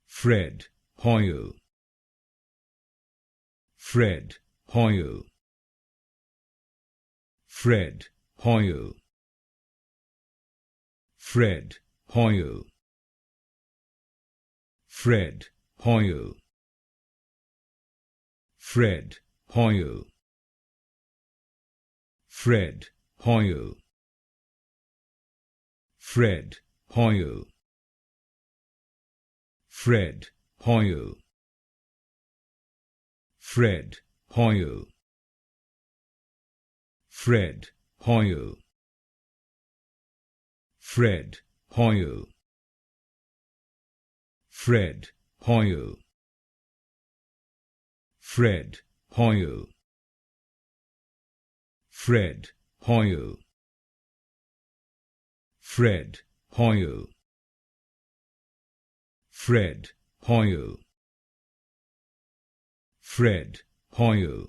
Fred Hoyle, Fred Hoyle, Fred Hoyle, Fred Hoyle, Fred Hoyle, Fred Hoyle, Fred Hoyle, Fred Hoyle, Fred Hoyle, Fred Hoyle, Fred Hoyle, Fred Hoyle, Fred Hoyle, Fred Hoyle, Fred Hoyle, Fred Hoyle, Fred Hoyle, Fred Hoyle,